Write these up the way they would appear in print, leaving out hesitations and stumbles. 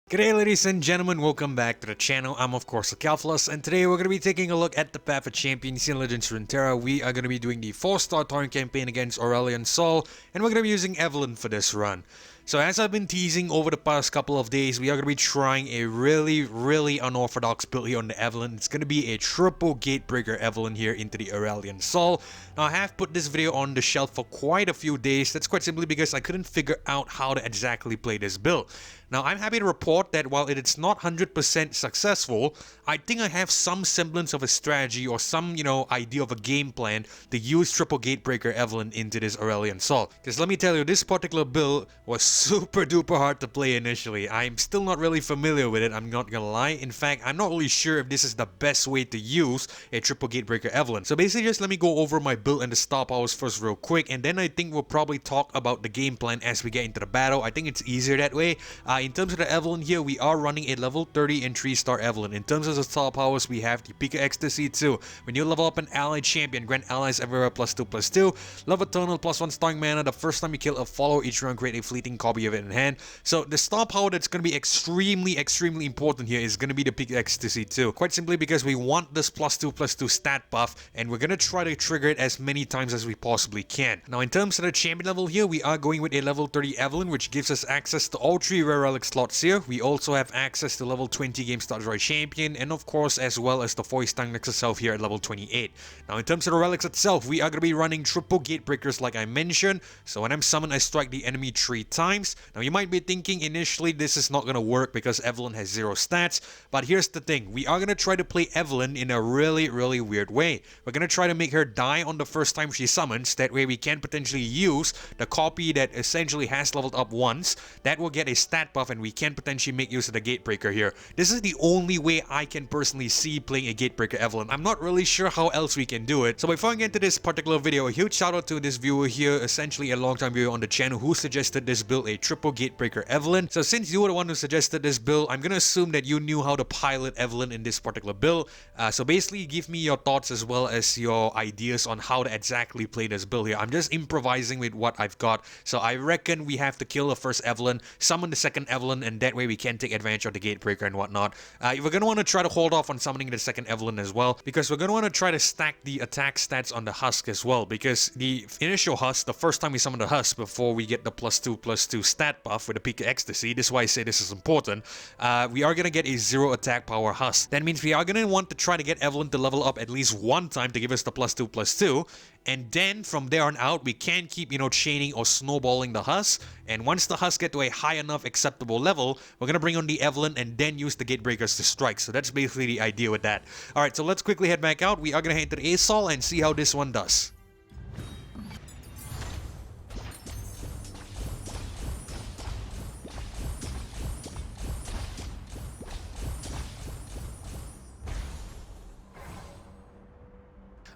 G'day ladies and gentlemen, welcome back to the channel. I'm of course Calflus, and today we're going to be taking a look at the path of champions in Legends of Runeterra. We are going to be doing the 4 Star Targon Campaign against Aurelion Sol, and we're going to be using Evelynn for this run. So as I've been teasing over the past couple of days, we are going to be trying a really unorthodox build here on the Evelynn. It's going to be a triple Gatebreaker Evelynn here into the Aurelion Sol. Now I have put this video on the shelf for quite a few days. That's quite simply because I couldn't figure out how to exactly play this build. Now I'm happy to report that while it's not 100% successful, I think I have some semblance of a strategy or some, idea of a game plan to use triple Gatebreaker Evelynn into this Aurelion Sol. Because let me tell you, this particular build was super duper hard to play initially. I'm still not really familiar with it, I'm not gonna lie. In fact, I'm not really sure if this is the best way to use a triple Gatebreaker Evelynn. So basically just let me go over my build and the star powers first real quick, and then I think we'll probably talk about the game plan as we get into the battle. I think it's easier that way. In terms of the Evelynn here, we are running a level 30 and 3-star Evelynn. In terms of the star powers, we have the Peak of Ecstasy 2. When you level up an allied champion, grant allies everywhere +2/+2. Love Eternal +1 starring mana. The first time you kill a follower each round, create a fleeting copy of it in hand. So the star power that's going to be extremely important here is going to be the Peak of Ecstasy 2. Quite simply because we want this +2/+2 stat buff, and we're going to try to trigger it as many times as we possibly can. Now in terms of the champion level here, we are going with a level 30 Evelynn, which gives us access to all 3 rare relic slots here. We also have access to level 20 game Star Targon Champion, and of course as well as the 4-star Nexus itself here at level 28. Now in terms of the relics itself, we are going to be running triple Gatebreakers like I mentioned. So when I'm summoned, I strike the enemy 3 times. Now you might be thinking initially this is not going to work because Evelynn has 0 stats, but here's the thing, we are going to try to play Evelynn in a really weird way. We're going to try to make her die on the first time she summons. That way we can potentially use the copy that essentially has leveled up once. That will get a stat buff, and we can potentially make use of the Gatebreaker here. This is the only way I can personally see playing a Gatebreaker Evelynn. I'm not really sure how else we can do it. So before I get into this particular video, a huge shout out to this viewer here, essentially a long time viewer on the channel, who suggested this build, a triple Gatebreaker Evelynn. So since you were the one who suggested this build, I'm gonna assume that you knew how to pilot Evelynn in this particular build. So basically give me your thoughts as well as your ideas on how to exactly play this build here. I'm just improvising with what I've got. So I reckon we have to kill the first Evelynn, summon the second Evelynn, and that way we can take advantage of the Gatebreaker and whatnot. We're going to want to try to hold off on summoning the second Evelynn as well, because we're going to want to try to stack the attack stats on the Husk as well, because the initial Husk, the first time we summon the Husk before we get the +2/+2 stat buff with the Peak of Ecstasy, this is why I say this is important, we are going to get a 0 attack power Husk. That means we are going to want to try to get Evelynn to level up at least 1 time to give us the +2/+2, and then from there on out we can keep, chaining or snowballing the Husk, and once the Husk get to a high enough acceptable level, we're going to bring on the Evelynn and then use the Gatebreakers to strike. So that's basically the idea with that. Alright, so let's quickly head back out. We are going to head into the A Sol and see how this one does.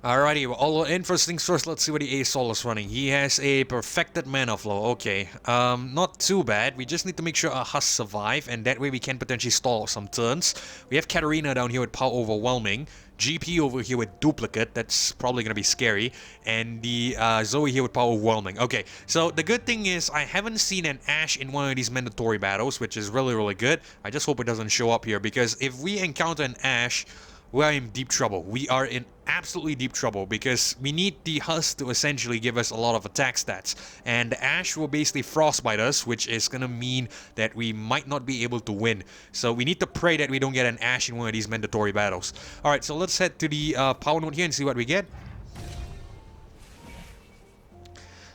Alrighty, we're all in. First things first, let's see what the A Sol is running. He has a perfected mana flow. Okay, not too bad. We just need to make sure our Husks survive, and that way we can potentially stall some turns. We have Katarina down here with Power Overwhelming, GP over here with Duplicate, that's probably going to be scary, and the Zoe here with Power Overwhelming. Okay, so the good thing is I haven't seen an Ashe in one of these mandatory battles, which is really good. I just hope it doesn't show up here, because if we encounter an Ashe, we are in deep trouble. We are in absolutely deep trouble, because we need the Husk to essentially give us a lot of attack stats, and the Ashe will basically frostbite us, which is gonna mean that we might not be able to win. So we need to pray that we don't get an Ashe in one of these mandatory battles. Alright, so let's head to the power node here and see what we get.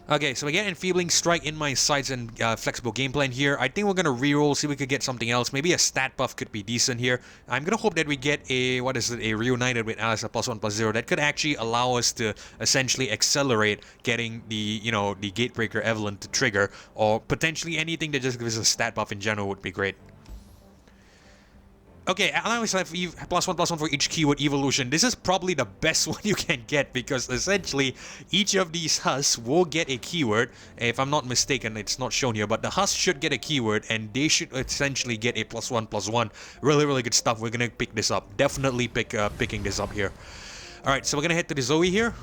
Okay, so we get Enfeebling Strike in my sights and flexible game plan here. I think we're going to reroll, see if we could get something else. Maybe a stat buff could be decent here. I'm going to hope that we get a, a Reunited with Alice +1/+0. That could actually allow us to essentially accelerate getting the, the Gatebreaker Evelynn to trigger, or potentially anything that just gives us a stat buff in general would be great. Okay, I always have +1/+1 for each keyword evolution. This is probably the best one you can get, because essentially each of these Husks will get a keyword. If I'm not mistaken, it's not shown here, but the Husk should get a keyword and they should essentially get a +1/+1. Really good stuff. We're gonna pick this up. Definitely picking this up here. Alright, so we're gonna head to the Zoe here.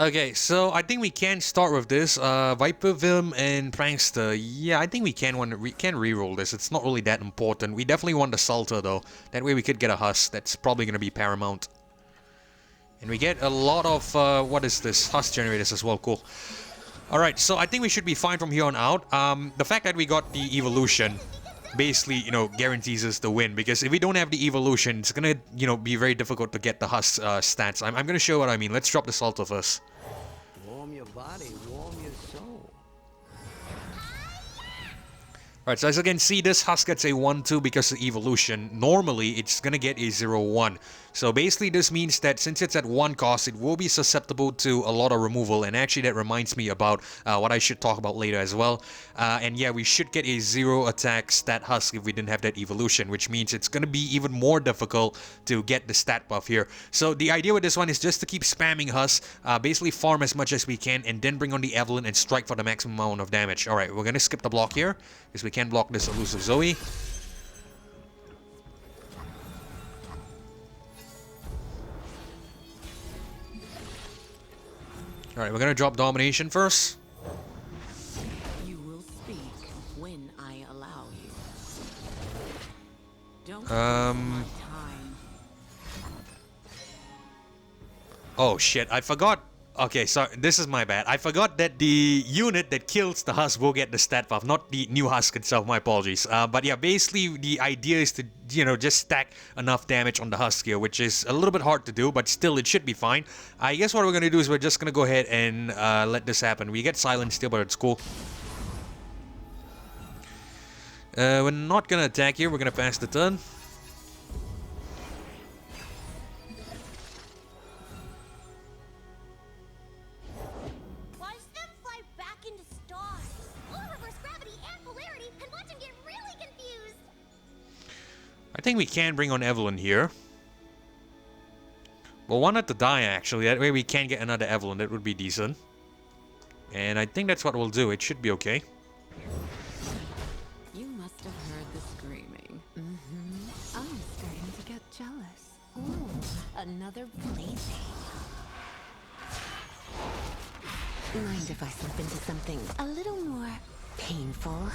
Okay, so I think we can start with this. Viper, Vim, and Prankster. Yeah, I think we can reroll this. It's not really that important. We definitely want the Salter though. That way we could get a Husk. That's probably going to be paramount. And we get a lot of, what is this? Husk generators as well. Cool. Alright, so I think we should be fine from here on out. The fact that we got the evolution basically, you know, guarantees us the win. Because if we don't have the evolution, it's gonna, you know, be very difficult to get the Husk stats. I'm gonna show what I mean. Let's drop the Salter first. Warm your body, warm your soul. Alright, so as you can see, this Husk gets a 1-2 because of evolution. Normally, it's gonna get a 0-1. So basically, this means that since it's at 1 cost, it will be susceptible to a lot of removal. And actually, that reminds me about what I should talk about later as well. And yeah, we should get a 0 attack stat Husk if we didn't have that evolution, which means it's gonna be even more difficult to get the stat buff here. So the idea with this one is just to keep spamming Husk, basically farm as much as we can, and then bring on the Evelynn and strike for the maximum amount of damage. Alright, we're gonna skip the block here, because we can't block this elusive Zoe. Alright, we're gonna drop Domination first. You will speak when I allow you. Don't Um... waste my time. Oh shit, I forgot. Okay, sorry, this is my bad. I forgot that the unit that kills the Husk will get the stat buff, not the new Husk itself, my apologies. But yeah, basically the idea is to, you know, just stack enough damage on the Husk here, which is a little bit hard to do, but still it should be fine. I guess what we're gonna do is we're just gonna go ahead and let this happen. We get silence still, but it's cool. We're not gonna attack here, we're gonna pass the turn. I think we can bring on Evelynn here. Well, one at to die, actually. That way we can get another Evelynn. That would be decent. And I think that's what we'll do. It should be okay. You must have heard the screaming. I'm starting to get jealous. Ooh, another blazing. Mind if I slip into something a little more painful?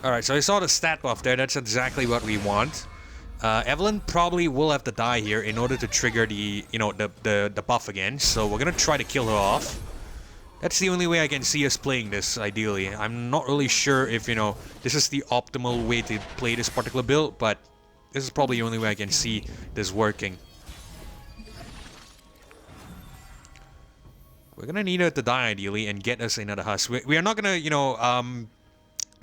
Alright, so I saw the stat buff there. That's exactly what we want. Evelynn probably will have to die here in order to trigger the, you know, the buff again. So we're gonna try to kill her off. That's the only way I can see us playing this, ideally. I'm not really sure if, you know, this is the optimal way to play this particular build, but this is probably the only way I can see this working. We're gonna need her to die, ideally, and get us another Husk. We are not gonna, you know,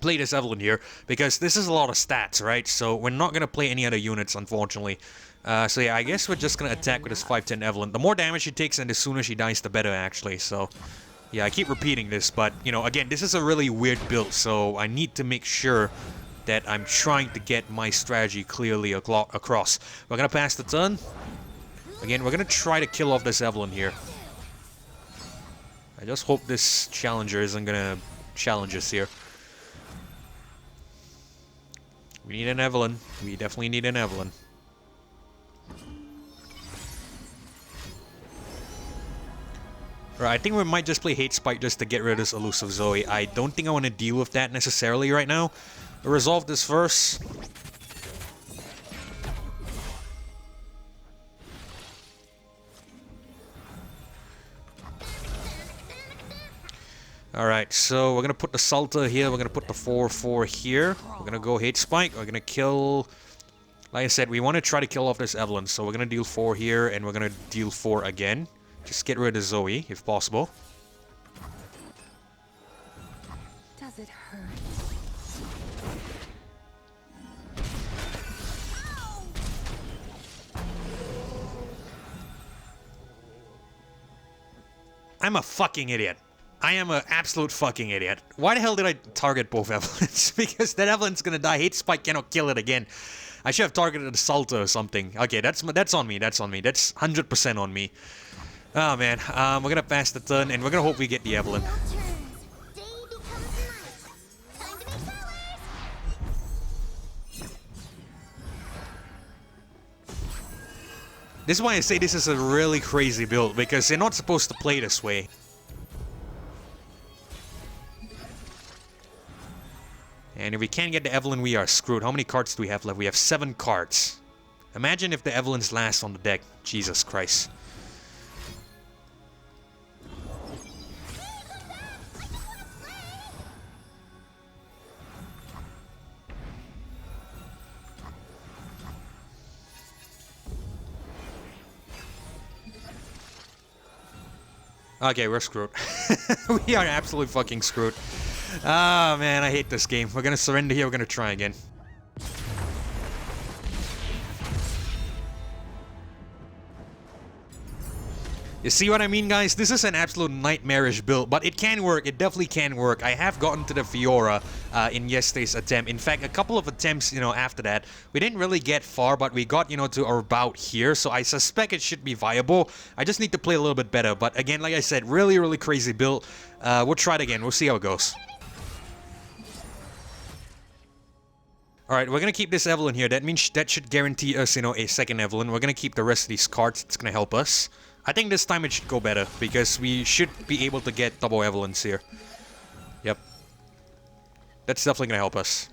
play this Evelynn here, because this is a lot of stats, right? So we're not going to play any other units, unfortunately. So yeah, I guess we're just going to attack with this 5/10 Evelynn. The more damage she takes and the sooner she dies, the better, actually. So yeah, I keep repeating this, but, you know, again, this is a really weird build, so I need to make sure that I'm trying to get my strategy clearly across. We're going to pass the turn. Again, we're going to try to kill off this Evelynn here. I just hope this challenger isn't going to challenge us here. We need an Evelynn. We definitely need an Evelynn. Right, I think we might just play Hate Spike just to get rid of this elusive Zoe. I don't think I want to deal with that necessarily right now. We'll resolve this first. Alright, so we're gonna put the Salter here, we're gonna put the 4/4 here. We're gonna go Hate Spike, we're gonna kill... Like I said, we want to try to kill off this Evelynn, so we're gonna deal 4 here, and we're gonna deal 4 again. Just get rid of Zoe, if possible. Does it hurt? I'm a fucking idiot. I am an absolute fucking idiot. Why the hell did I target both Evelyns? Because that Evelynn's gonna die. Hate Spike cannot kill it again. I should have targeted the Salter or something. Okay, that's on me. That's on me. That's 100% on me. Oh man, we're gonna pass the turn and we're gonna hope we get the Evelynn. This is why I say this is a really crazy build, because you're not supposed to play this way. And if we can't get the Evelynn, we are screwed. How many cards do we have left? We have 7 cards. Imagine if the Evelynns last on the deck. Jesus Christ. Okay, we're screwed. We are absolutely fucking screwed. Ah, man, I hate this game. We're gonna surrender here, we're gonna try again. You see what I mean, guys? This is an absolute nightmarish build, but it can work. It definitely can work. I have gotten to the Fiora in yesterday's attempt. In fact, a couple of attempts, you know, after that. We didn't really get far, but we got, you know, to about here. So I suspect it should be viable. I just need to play a little bit better. But again, like I said, really, really crazy build. We'll try it again. We'll see how it goes. Alright, we're gonna keep this Evelynn here. That means that should guarantee us, you know, a second Evelynn. We're gonna keep the rest of these cards. It's gonna help us. I think this time it should go better, because we should be able to get double Evelynns here. Yep. That's definitely gonna help us.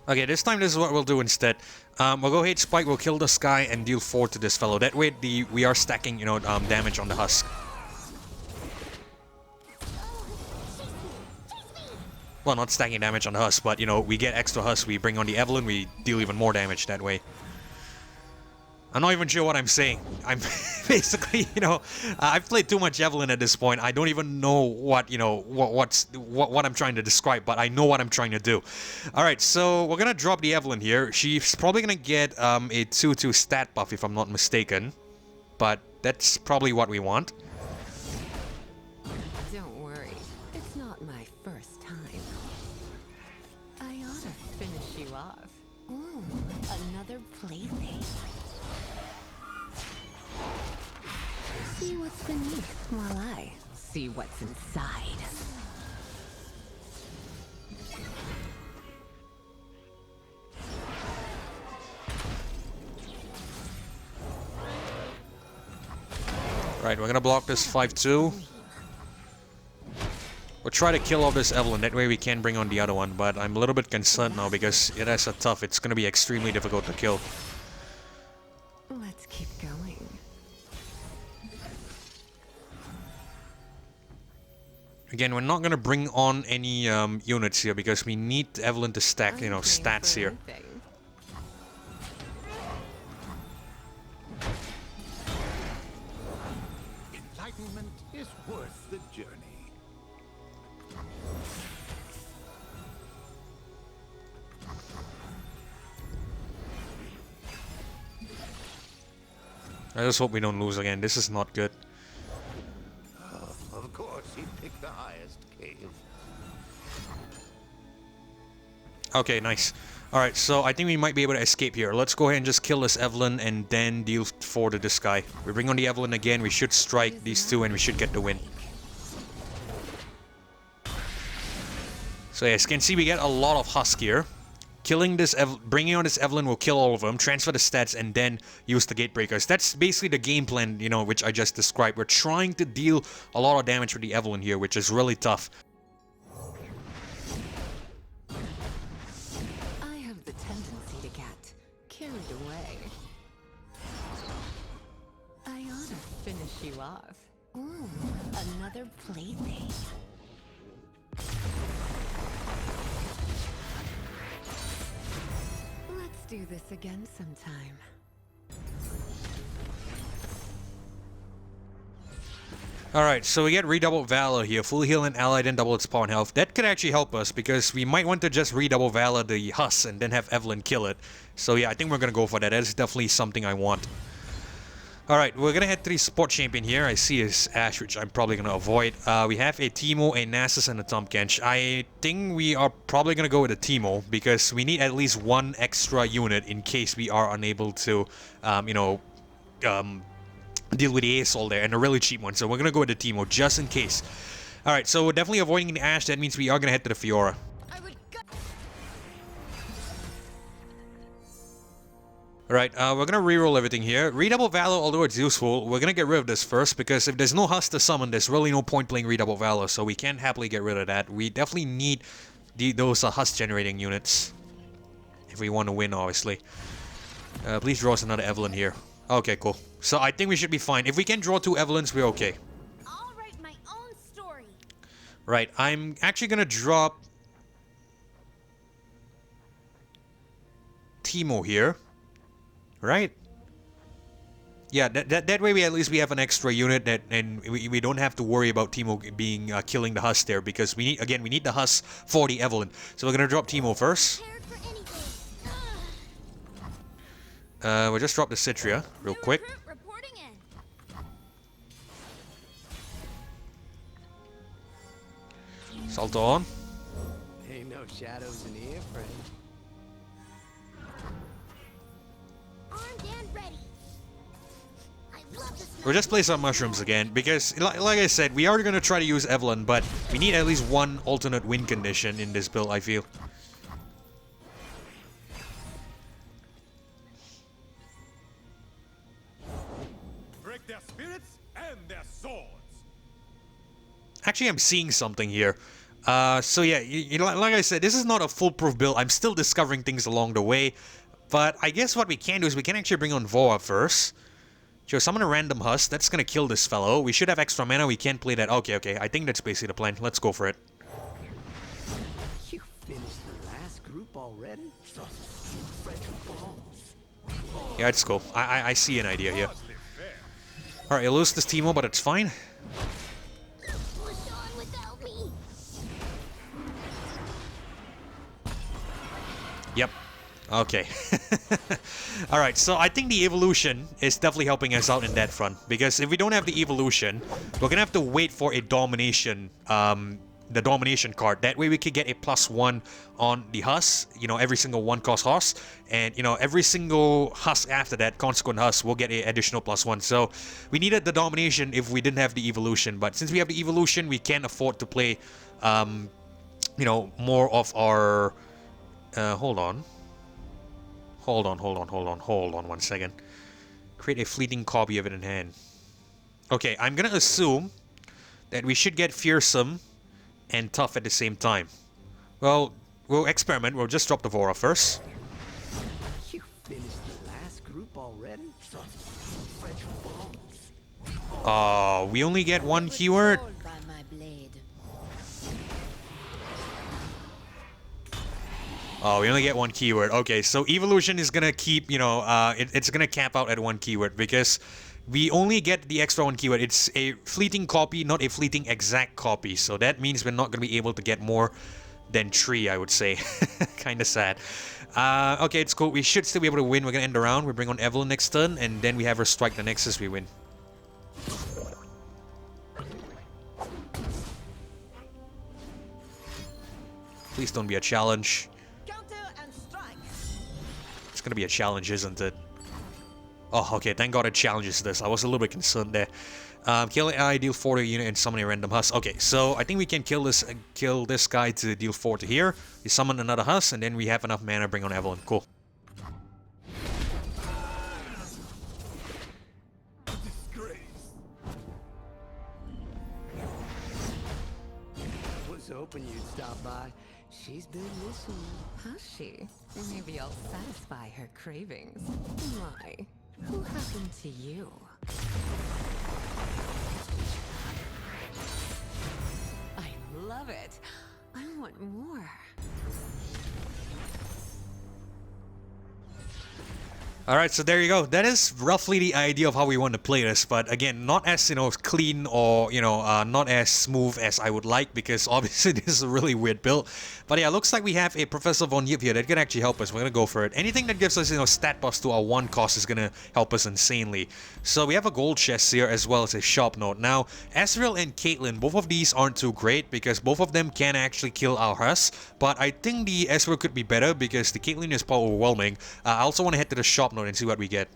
Okay, this time this is what we'll do instead. We'll go hate Spike, we'll kill this guy and deal 4 to this fellow. That way we are stacking, you know, damage on the husk. Well, not stacking damage on the husk, but, you know, we get extra husk, we bring on the Evelynn, we deal even more damage that way. I'm not even sure what I'm saying. I'm basically, you know, I've played too much Evelynn at this point. I don't even know what, you know, what I'm trying to describe, but I know what I'm trying to do. All right, so we're gonna drop the Evelynn here. She's probably gonna get a 2/2 stat buff if I'm not mistaken, but that's probably what we want. Don't worry, it's not my first time. I ought to finish you off. Ooh, another plaything. See what's beneath while I see what's inside. Right, we're gonna block this 5/2. We'll try to kill off this Evelynn, that way we can bring on the other one, but I'm a little bit concerned now because it has a tough, it's gonna be extremely difficult to kill. Let's keep going. Again, we're not gonna bring on any units here because we need Evelynn to stack, you know, stats here. Enlightenment is worth the journey. I just hope we don't lose again. This is not good. Of course, he picked the highest cave. Okay, nice. Alright, so I think we might be able to escape here. Let's go ahead and just kill this Evelynn and then deal 4 to this guy. We bring on the Evelynn again, we should strike these 2 and we should get the win. So yes, you can see we get a lot of husk here. Killing this, bringing on this Evelynn will kill all of them, transfer the stats, and then use the Gatebreakers. That's basically the game plan, you know, which I just described. We're trying to deal a lot of damage with the Evelynn here, which is really tough. I have the tendency to get carried away. I ought to finish you off. Ooh, another plaything. Let's do this again sometime. Alright, so we get redoubled Valor here. Full heal and ally, then double its power and health. That could actually help us because we might want to just redouble Valor the Huss and then have Evelynn kill it. So yeah, I think we're gonna go for that. That is definitely something I want. Alright, we're gonna head to the support champion here. I see his Ashe, which I'm probably gonna avoid. We have a Teemo, a Nasus, and a Tahm Kench. I think we are probably gonna go with a Teemo because we need at least one extra unit in case we are unable to, deal with the Asol there, and a really cheap one. So we're gonna go with the Teemo just in case. Alright, so we're definitely avoiding the Ashe. That means we are gonna head to the Fiora. Alright, we're gonna reroll everything here. Redouble Valor, although it's useful, we're gonna get rid of this first because if there's no Husk to summon, there's really no point playing Redouble Valor, so we can happily get rid of that. We definitely need those Husk generating units if we want to win, obviously. Please draw us another Evelynn here. Okay, cool. So I think we should be fine. If we can draw 2 Evelynns, we're okay. I'll write my own story. Right, I'm actually gonna drop Teemo here. Right? Yeah, that way we at least have an extra unit and we don't have to worry about Teemo being killing the Husk there because we need the Husk for the Evelynn. So we're gonna drop Teemo first. We'll just drop the Citria real quick. Reporting in. Salto on. Ain't no shadows in here, friend. Armed and ready. I love this. We'll just play some mushrooms again because, like I said, we are going to try to use Evelynn, but we need at least one alternate win condition in this build, I feel. Break their spirits and their swords. Actually, I'm seeing something here. So yeah, like I said, this is not a foolproof build. I'm still discovering things along the way. But I guess what we can do is we can actually bring on Voa first. So summon a random Husk. That's gonna kill this fellow. We should have extra mana. We can't play that. Okay. I think that's basically the plan. Let's go for it. You finished the last group already? Yeah, it's cool. I see an idea here. Alright, you'll lose this Teemo, but it's fine. Push on without me. Yep. Okay. Alright, so I think the evolution is definitely helping us out in that front. Because if we don't have the evolution, we're gonna have to wait for a domination, the domination card. That way we could get a +1 on the Husk, every single 1-cost Husk. And, every single Husk after that, consequent Husk, will get an additional +1. So we needed the domination if we didn't have the evolution. But since we have the evolution, we can't afford to play, more of our... Hold on 1 second. Create a fleeting copy of it in hand. Okay, I'm gonna assume that we should get fearsome and tough at the same time. Well, we'll experiment. We'll just drop the Vora first. You finished the last group already? We only get 1 keyword. By my blade. Oh, we only get 1 keyword. Okay, so evolution is gonna keep, it's gonna cap out at 1 keyword because we only get the extra 1 keyword. It's a fleeting copy, not a fleeting exact copy. So that means we're not gonna be able to get more than 3, I would say. Kinda sad. Okay, it's cool. We should still be able to win. We're gonna end the round. We bring on Evelynn next turn, and then we have her strike the Nexus. We win. Please don't be a challenge. It's gonna be a challenge, isn't it? Oh, okay, thank God it challenges this. I was a little bit concerned there. Kill an ally, deal 4 to a unit, and summon a random Husk. Okay, so I think we can kill this guy to deal 4 to here. We summon another Husk, and then we have enough mana to bring on Evelynn. Cool. Was hoping you'd stop by. She's been missing. Has she? Maybe I'll satisfy her cravings. My, who happened to you? I love it. I want more. Alright, so there you go. That is roughly the idea of how we want to play this, but again, not as, clean or, not as smooth as I would like, because obviously this is a really weird build. But yeah, looks like we have a Professor Von Yip here that can actually help us. We're gonna go for it. Anything that gives us, stat buffs to our 1 cost is gonna help us insanely. So we have a gold chest here as well as a shop note. Now, Ezreal and Caitlyn, both of these aren't too great because both of them can actually kill our Huss, but I think the Ezreal could be better because the Caitlyn is power overwhelming. I also want to head to the shop note and see what we get.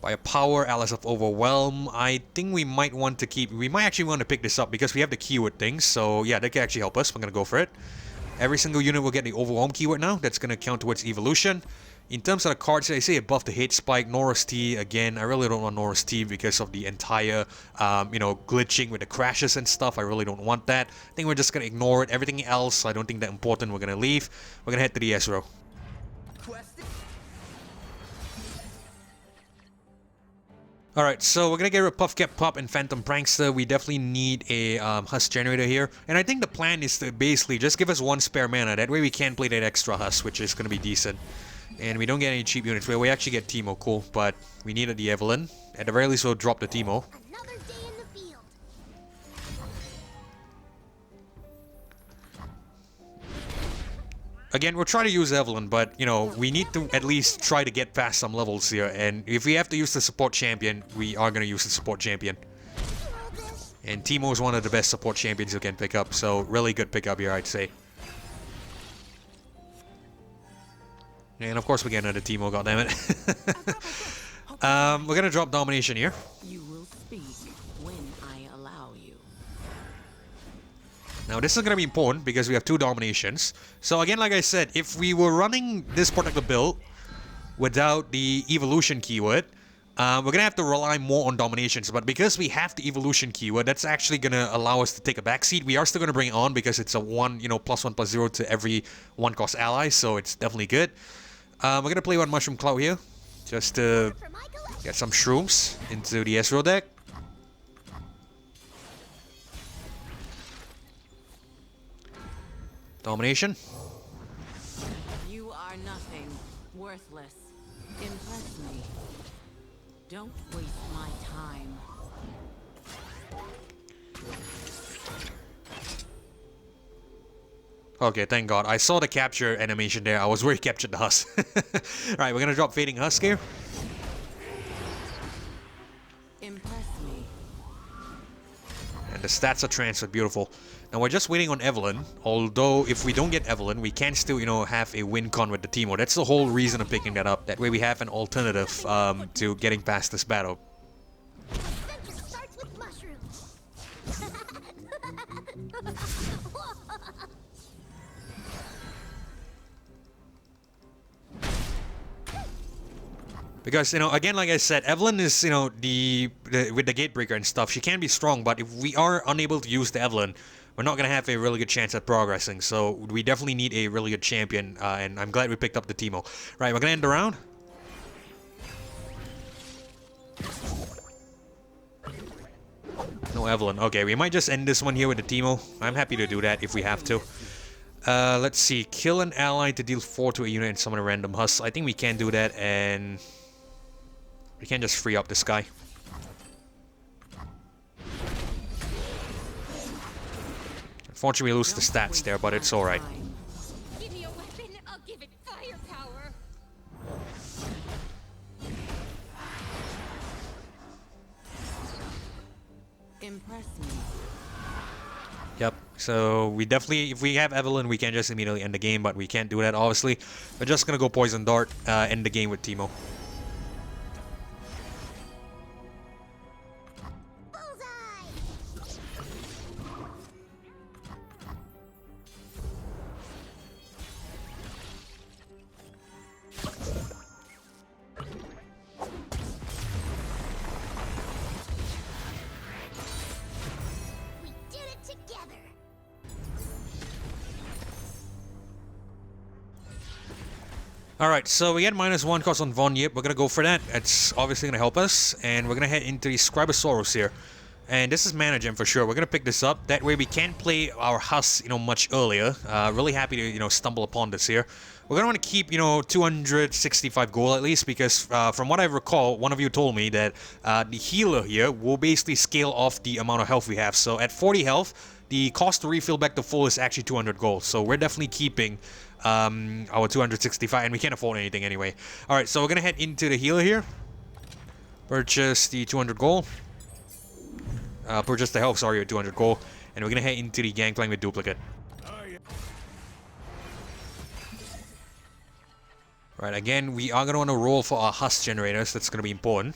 By a power, Alice of Overwhelm, I think we might want to keep... We might actually want to pick this up because we have the keyword things, so yeah, that can actually help us. We're going to go for it. Every single unit will get the Overwhelm keyword now. That's going to count towards evolution. In terms of the cards, I say above the hate spike, Norris T, again, I really don't want Norris T because of the entire, glitching with the crashes and stuff. I really don't want that. I think we're just going to ignore it. Everything else, I don't think that important. We're going to leave. We're going to head to the Ezreal. Alright, so we're gonna get rid of Puff Cap Pop and Phantom Prankster. We definitely need a Huss generator here. And I think the plan is to basically just give us 1 spare mana. That way we can play that extra Huss, which is gonna be decent. And we don't get any cheap units. We actually get Teemo, cool. But we needed the Evelynn. At the very least, we'll drop the Teemo. Another day in the field. Again, we'll try to use Evelynn, but, we need to at least try to get past some levels here. And if we have to use the support champion, we are going to use the support champion. And Teemo is one of the best support champions you can pick up, so really good pickup here, I'd say. And of course we get another Teemo, goddammit. We're going to drop Domination here. You will speak when I allow you. Now this is going to be important because we have 2 dominations. So again, like I said, if we were running this particular build without the evolution keyword, we're going to have to rely more on dominations. But because we have the evolution keyword, that's actually going to allow us to take a backseat. We are still going to bring it on because it's a +1/+0 to every 1 cost ally. So it's definitely good. We're going to play 1 Mushroom Cloud here just to get some shrooms into the Ezreal deck. Domination. You are nothing. Worthless. Impress me. Don't waste my time. Okay, thank God. I saw the capture animation there. I was worried he captured the Husk. Alright, we're gonna drop Fading Husk here. Impress me. And the stats are transferred. Beautiful. Now we're just waiting on Evelynn. Although, if we don't get Evelynn, we can still, have a win con with the Teemo. That's the whole reason of picking that up. That way we have an alternative to getting past this battle. Adventure starts with mushrooms. Because, again, like I said, Evelynn is, with the Gatebreaker and stuff, she can be strong, but if we are unable to use the Evelynn, we're not going to have a really good chance at progressing. So we definitely need a really good champion, and I'm glad we picked up the Teemo. Right, we're going to end the round. No Evelynn. Okay, we might just end this one here with the Teemo. I'm happy to do that if we have to. Let's see. Kill an ally to deal 4 to a unit and summon a random Husk. I think we can do that, and we can just free up this guy. Unfortunately, we lose the stats there, but it's alright. Give me a weapon, I'll give it firepower. Impress me. Yep, so we definitely, if we have Evelynn, we can just immediately end the game, but we can't do that, obviously. We're just gonna go Poison Dart, end the game with Teemo. We did it together. Alright, so we get -1 cost on Von Yip. We're gonna go for that. It's obviously gonna help us. And we're gonna head into the Scribosaurus here. And this is mana gem for sure. We're gonna pick this up. That way we can play our Husk, much earlier. Really happy to, stumble upon this here. We're gonna want to keep, 265 gold at least, because from what I recall, one of you told me that the healer here will basically scale off the amount of health we have. So at 40 health, the cost to refill back to full is actually 200 gold. So we're definitely keeping our 265, and we can't afford anything anyway. All right, so we're gonna head into the healer here. Purchase the 200 gold. Purchase the health, sorry, at 200 gold. And we're gonna head into the Gangplank with duplicate. Right, again, we are gonna want to roll for our Husk generators. That's gonna be important.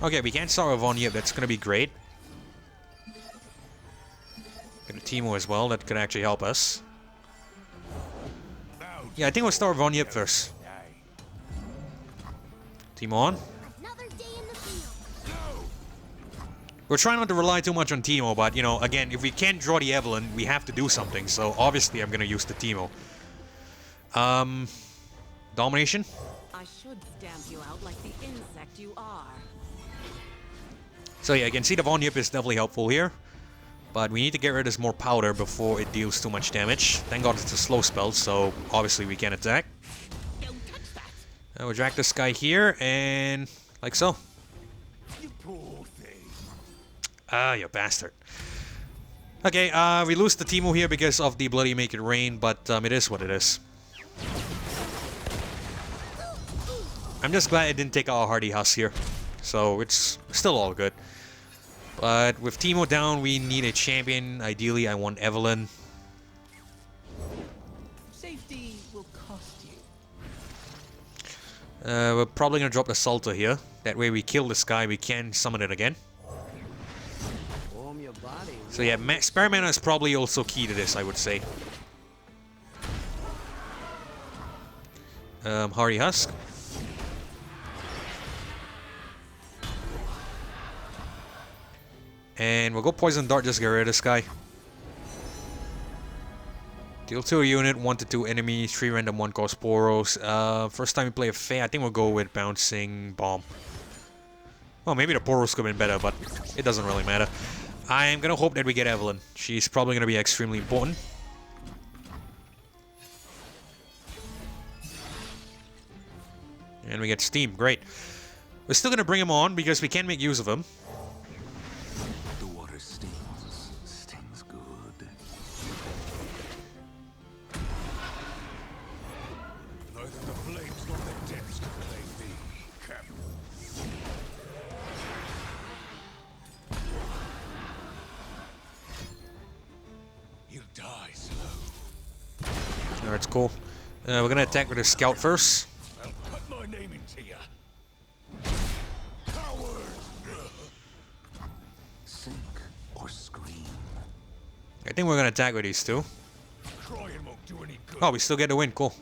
Okay, we can't start with on yet. That's gonna be great. Got a Teemo as well. That could actually help us. Yeah, I think we'll start with on yet first. Teemo on. Another day in the field. We're trying not to rely too much on Teemo, but, again, if we can't draw the Evelynn, we have to do something. So, obviously, I'm going to use the Teemo. Domination? I should stamp you out like the insect you are. So, yeah, you can see the Von Yip is definitely helpful here. But we need to get rid of this more powder before it deals too much damage. Thank God it's a slow spell, so obviously we can attack. We'll drag this guy here, and like so. You poor thing. Ah, you bastard. Okay, we lose the Teemo here because of the Bloody Make It Rain, but it is what it is. I'm just glad it didn't take our Hardy Husk here. So it's still all good. But with Teemo down, we need a champion. Ideally, I want Evelynn. Safety will cost you. We're probably going to drop the Salter here. That way we kill this guy, we can summon it again. Warm your body. So yeah, Spare Mana is probably also key to this, I would say. Hardy Husk. And we'll go Poison Dart, just get rid of this guy. Deal 2 a unit, 1 to 2 enemies, 3 random 1 cost Poros. First time we play a Fae, I think we'll go with Bouncing Bomb. Well, maybe the Poros could have been better, but it doesn't really matter. I'm gonna hope that we get Evelynn. She's probably gonna be extremely important. And we get Steam, great. We're still gonna bring him on because we can make use of him. The water stings good. Neither the flames nor the depths can claim me, Captain. You'll die slow. Alright, it's cool. We're gonna attack with a Scout first. I'll cut my name into ya. Coward! Sink or scream. I think we're gonna attack with these two. Crying won't do any good. Oh, we still get the win, cool.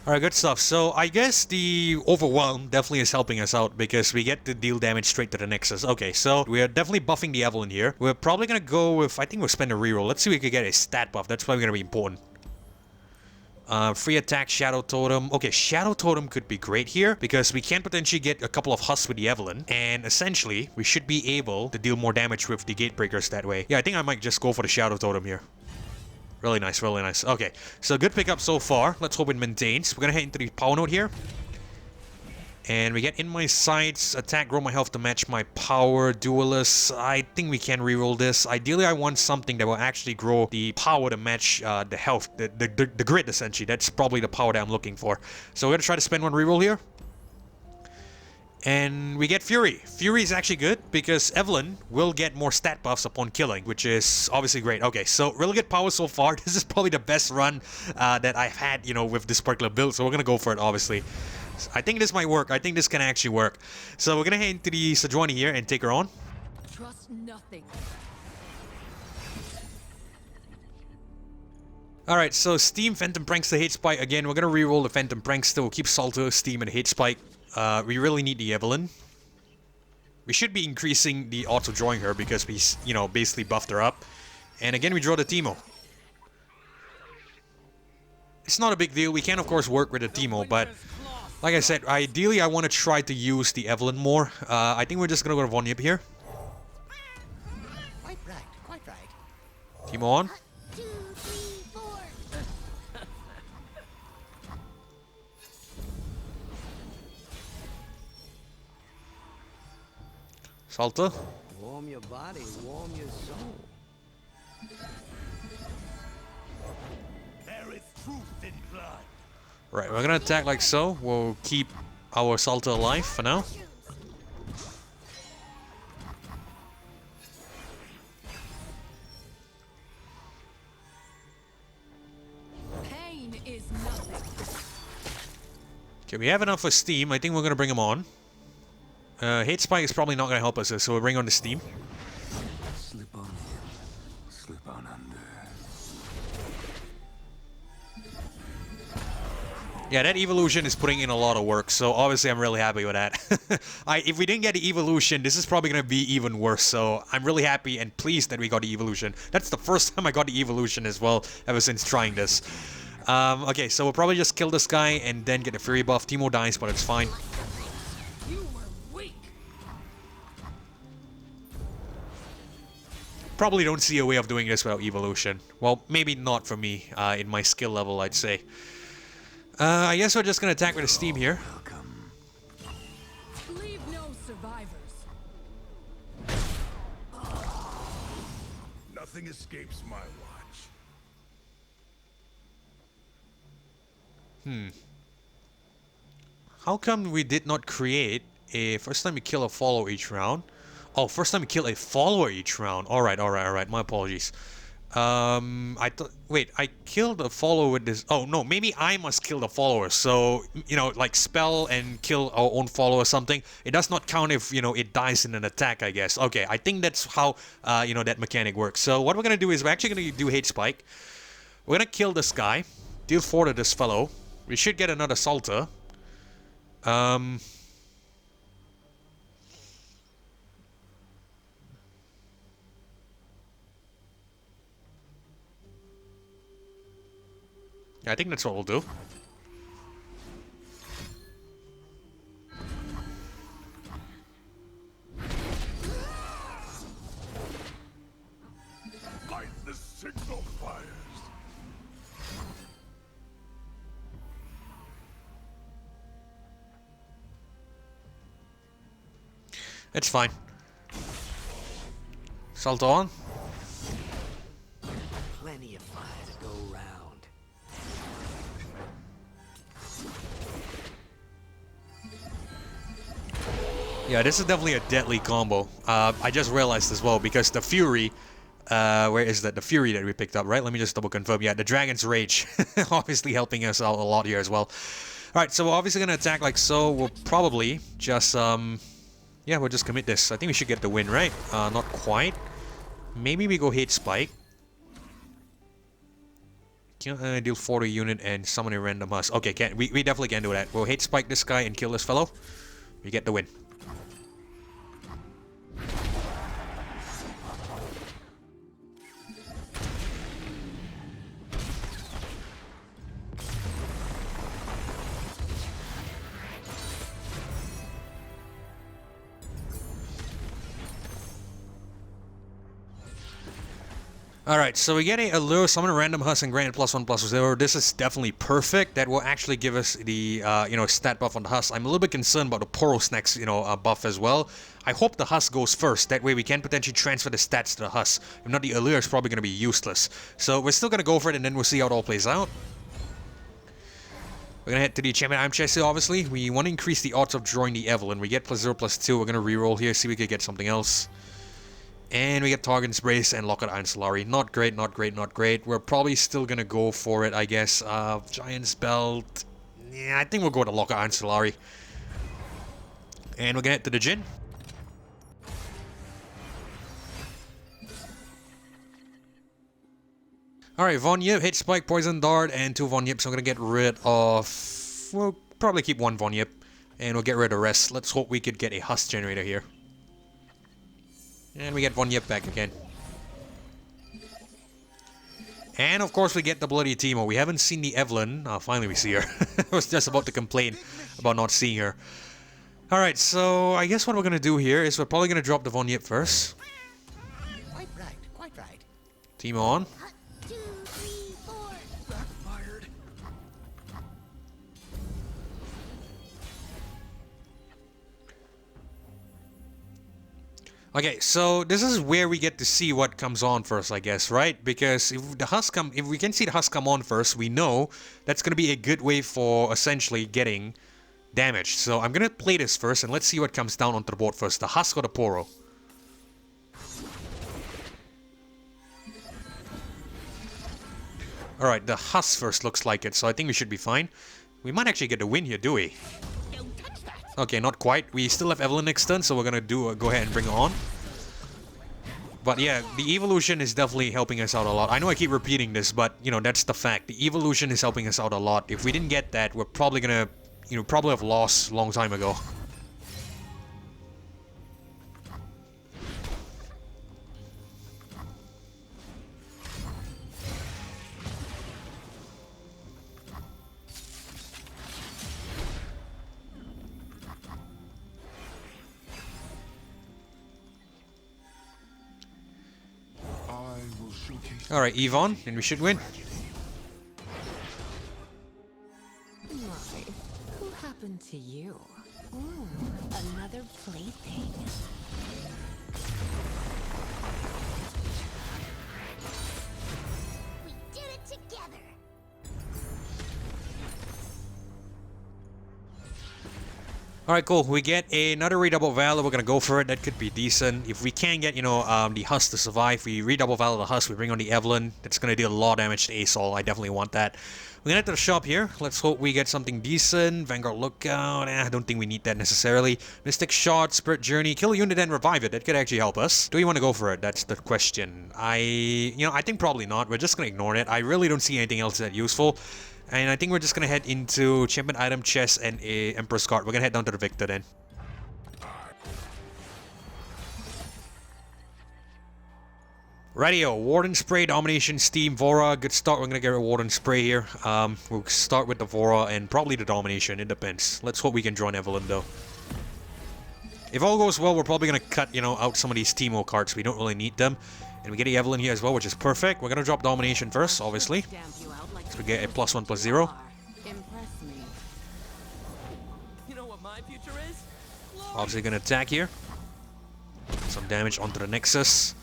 Alright, good stuff. So, I guess the Overwhelm definitely is helping us out because we get to deal damage straight to the Nexus. Okay, so we are definitely buffing the Evelynn here. We're probably gonna go with, I think we'll spend a reroll. Let's see if we can get a stat buff. That's probably gonna be important. Free attack, Shadow Totem. Okay, Shadow Totem could be great here because we can potentially get a couple of Husks with the Evelynn. And essentially, we should be able to deal more damage with the Gatebreakers that way. Yeah, I think I might just go for the Shadow Totem here. Really nice, really nice. Okay, so good pickup so far. Let's hope it maintains. We're gonna head into the power node here. And we get in my sights, attack, grow my health to match my power, duelist. I think we can reroll this. Ideally, I want something that will actually grow the power to match the health, the grid essentially. That's probably the power that I'm looking for. So we're gonna try to spend one reroll here. And we get Fury. Fury is actually good because Evelynn will get more stat buffs upon killing, which is obviously great. Okay, so really good power so far. This is probably the best run that I've had, with this particular build. So we're gonna go for it, obviously. I think this might work. I think this can actually work. So we're gonna head into the Sejuani here and take her on. Trust nothing. Alright, so Steam, Phantom Prankster, Hate Spike. Again, we're gonna reroll the Phantom Prankster. We'll keep Salter, Steam, and Hate Spike. We really need the Evelynn. We should be increasing the odds of drawing her because we, you know, basically buffed her up. And again, we draw the Teemo. It's not a big deal. We can, of course, work with the Teemo, but like I said, ideally, I want to try to use the Evelynn more. I think we're just going to go to Von Yip here. Quite right, quite right. Teemo on. 2, 3, 4. Salta. Warm your body, warm your soul. There is truth in blood. Right, we're going to attack like so. We'll keep our Salta alive for now. Pain is nothing. Okay, we have enough for Steam. I think we're going to bring him on. Hate Spike is probably not going to help us, so we'll bring on the Steam. Slip on in, slip on under. Yeah, that evolution is putting in a lot of work, so obviously I'm really happy with that. If we didn't get the evolution, this is probably going to be even worse, so I'm really happy and pleased that we got the evolution. That's the first time I got the evolution as well, ever since trying this. Okay, so we'll probably just kill this guy and then get the Fury buff. Teemo dies, but it's fine. You were weak. Probably don't see a way of doing this without evolution. Well, maybe not for me, in my skill level, I'd say. I guess we're just gonna attack with a Steam here. Leave no survivors. Nothing escapes my watch. How come we did not create a first time you kill a follower each round? Oh, first time you kill a follower each round. Alright, my apologies. I thought, wait, I killed a follower with this. Oh no, maybe I must kill the follower. So, you know, like spell and kill our own follower or something. It does not count if, you know, it dies in an attack, I guess. Okay, I think that's how, you know, that mechanic works. So what we're gonna do is we're actually gonna do Hate Spike. We're gonna kill this guy, deal 4 to this fellow. We should get another Salter. I think that's what we'll do. Light the signal fires. It's fine. Salto on. Plenty of fire to go round. Yeah, this is definitely a deadly combo. I just realized as well, because the Fury... where is that? The Fury that we picked up, right? Let me just double confirm. Yeah, the Dragon's Rage. Obviously helping us out a lot here as well. Alright, so we're obviously going to attack like so. We'll probably just... yeah, we'll just commit this. I think we should get the win, right? Not quite. Maybe we go Hate Spike. Deal 40 unit and summon a random husk. Okay, we definitely can do that. We'll Hate Spike this guy and kill this fellow. We get the win. Alright, so we get a Allure, Summon a Random Husk, and grant +1/+0. This is definitely perfect. That will actually give us the, you know, stat buff on the Husk. I'm a little bit concerned about the Poros next, you know, buff as well. I hope the Husk goes first. That way we can potentially transfer the stats to the Husk. If not, the Allure is probably going to be useless. So we're still going to go for it, and then we'll see how it all plays out. We're going to head to the Champion Item Chest, obviously. We want to increase the odds of drawing the Evelynn. We get +0/+2. We're going to reroll here, see if we could get something else. And we get Targon's Brace and Locket Iron Solari. Not great, not great, not great. We're probably still gonna go for it, I guess. Giant's Belt. Yeah, I think we'll go to Locket Iron Solari. And we're gonna head to the Jhin. Alright, Von Yip, Hit Spike, Poison Dart, and 2 Von Yips. So I'm gonna get rid of... We'll probably keep 1 Von Yip. And we'll get rid of the rest. Let's hope we could get a Husk Generator here. And we get Vonyip back again. And of course we get the bloody Teemo. We haven't seen the Evelynn. Oh, finally we see her. I was just about to complain about not seeing her. Alright, so I guess what we're gonna do here is we're probably gonna drop the Vonyip first. Quite right, quite right. Teemo on. 1, 2, 3, 4. Backfired. Okay, so this is where we get to see what comes on first, I guess, right? Because if we can see the husk come on first, we know that's gonna be a good way for essentially getting damage. So I'm gonna play this first, and let's see what comes down onto the board first. The husk or the Poro? Alright, the husk first looks like it, so I think we should be fine. We might actually get a win here, do we? Don't touch that. Okay, not quite. We still have Evelynn next turn, so we're gonna go ahead and bring her on. But yeah, the evolution is definitely helping us out a lot. I know I keep repeating this, but you know, that's the fact. The evolution is helping us out a lot. If we didn't get that, we're probably gonna, you know, probably have lost a long time ago. Alright, Yvonne, and we should win. My, who happened to you? Ooh, another plaything. We did it together. Alright, cool. We get another redouble valor. We're gonna go for it. That could be decent. If we can get, you know, the husk to survive, we redouble valor the husk, we bring on the Evelynn. That's gonna deal a lot of damage to Asol. I definitely want that. We're gonna head to the shop here. Let's hope we get something decent. Vanguard Lookout. I don't think we need that necessarily. Mystic Shot, Spirit Journey. Kill a unit and revive it. That could actually help us. Do we want to go for it? That's the question. I think probably not. We're just gonna ignore it. I really don't see anything else that useful. And I think we're just gonna head into Champion Item Chest and a Emperor's Card. We're gonna head down to the Viktor then. Radio, Warden Spray, Domination, Steam, Vora. Good start. We're gonna get a Warden Spray here. We'll start with the Vora and probably the Domination. It depends. Let's hope we can join Evelynn though. If all goes well, we're probably gonna cut, you know, out some of these Teemo cards. We don't really need them. And we get the Evelynn here as well, which is perfect. We're gonna drop Domination first, obviously. So we get a +1/+0. Impress me. You know what my future is? Obviously gonna attack here. Some damage onto the Nexus.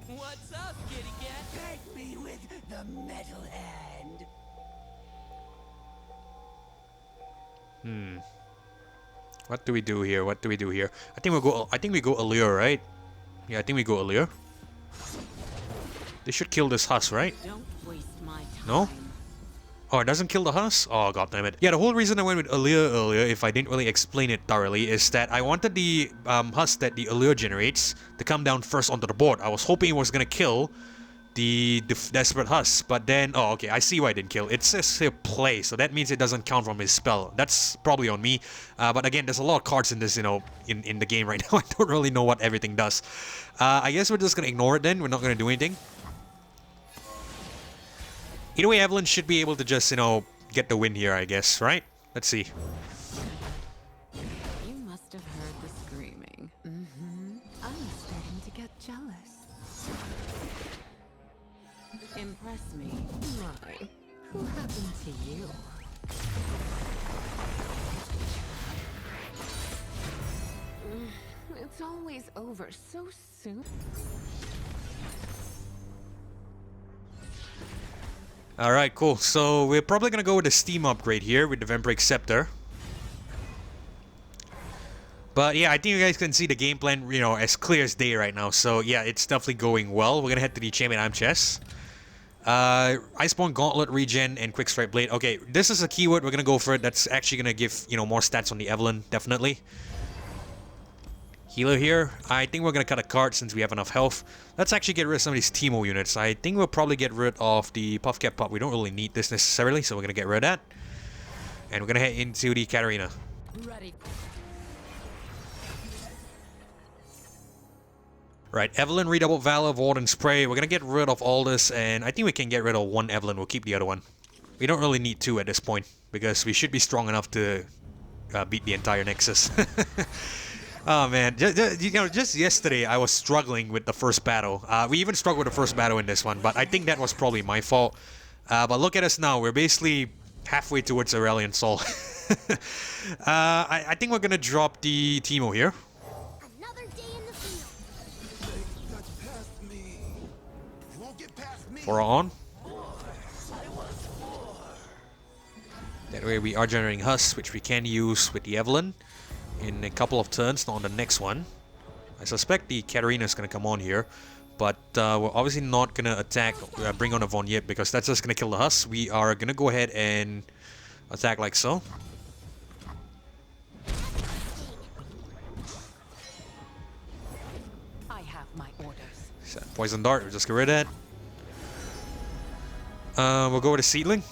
What's up, kitty cat? Take me with the metal hand. What do we do here? What do we do here? I think we go Allure, right? Yeah, I think we go Allure. They should kill this husk, right? Don't waste my time. No? Oh, it doesn't kill the husk? Oh, god damn it. Yeah, the whole reason I went with Allure earlier, if I didn't really explain it thoroughly, is that I wanted the husk that the Allure generates to come down first onto the board. I was hoping it was gonna kill the Desperate Husk, but then... Oh, okay, I see why it didn't kill. It says here play, so that means it doesn't count from his spell. That's probably on me. But again, there's a lot of cards in this, you know, in the game right now. I don't really know what everything does. I guess we're just gonna ignore it then. We're not gonna do anything. Either way, Evelynn should be able to just, you know, get the win here, I guess, right? Let's see. You must have heard the screaming. I'm starting to get jealous. Impress me. My, who happened to you? It's always over so soon. Alright, cool. So we're probably gonna go with the Steam upgrade here with the Vampiric Scepter. But yeah, I think you guys can see the game plan, you know, as clear as day right now. So yeah, it's definitely going well. We're gonna head to the Champion Item Chest. Iceborne Gauntlet, Regen, and Quick Strike Blade. Okay, this is a keyword. We're gonna go for it. That's actually gonna give, you know, more stats on the Evelynn, definitely. Healer here. I think we're gonna cut a card since we have enough health. Let's actually get rid of some of these Teemo units. I think we'll probably get rid of the Puffcat Pup. We don't really need this necessarily, so we're gonna get rid of that. And we're gonna head into the Katarina. Ready. Right, Evelynn, redouble Valor, Ward, and Spray. We're gonna get rid of all this, and I think we can get rid of one Evelynn. We'll keep the other one. We don't really need two at this point, because we should be strong enough to beat the entire Nexus. Oh man, just yesterday I was struggling with the first battle. We even struggled with the first battle in this one, but I think that was probably my fault. But look at us now, we're basically halfway towards Aurelion Sol. I think we're gonna drop the Teemo here. Another day in the field. That's past me. You won't get past me. For on. That way we are generating Husk, which we can use with the Evelynn in a couple of turns, not on the next one. I suspect the Katarina is going to come on here, but we're obviously not going to attack, bring on a Von yet, because that's just going to kill the Husk. We are going to go ahead and attack like so. I have my orders. Set Poison Dart, we'll just get rid of that. We'll go with a Seedling.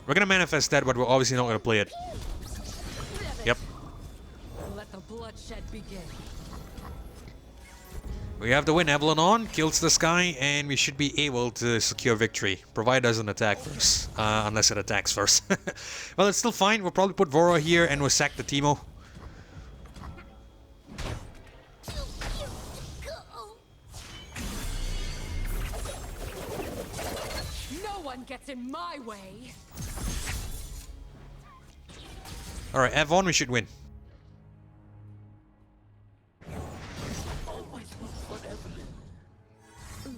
We're going to manifest that, but we're obviously not going to play it. Yep. Let the bloodshed begin. We have the win. Evelynn on, kills this guy, and we should be able to secure victory, provided it doesn't attack first, unless it attacks first. Well, it's still fine. We'll probably put Vora here, and we'll sack the Teemo. No one gets in my way. Alright, Avon, we should win.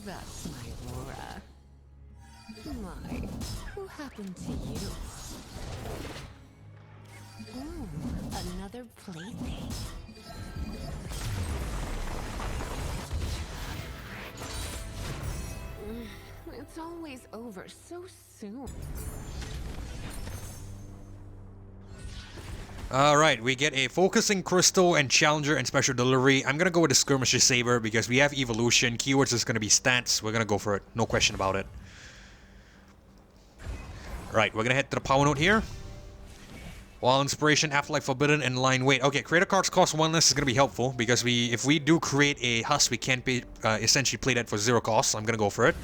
That's my Laura. My, who happened to you? Ooh, another plaything. It's always over so soon. Alright, we get a Focusing Crystal and Challenger and Special Delivery. I'm gonna go with the Skirmisher Saber because we have Evolution. Keywords is gonna be stats. We're gonna go for it. No question about it. Right, we're gonna head to the Power Node here. Wild Inspiration, Afterlife Forbidden, and Line Wait. Okay, creator cards cost 1 less is gonna be helpful because if we do create a Husk, we can pay, essentially play that for 0 cost. I'm gonna go for it.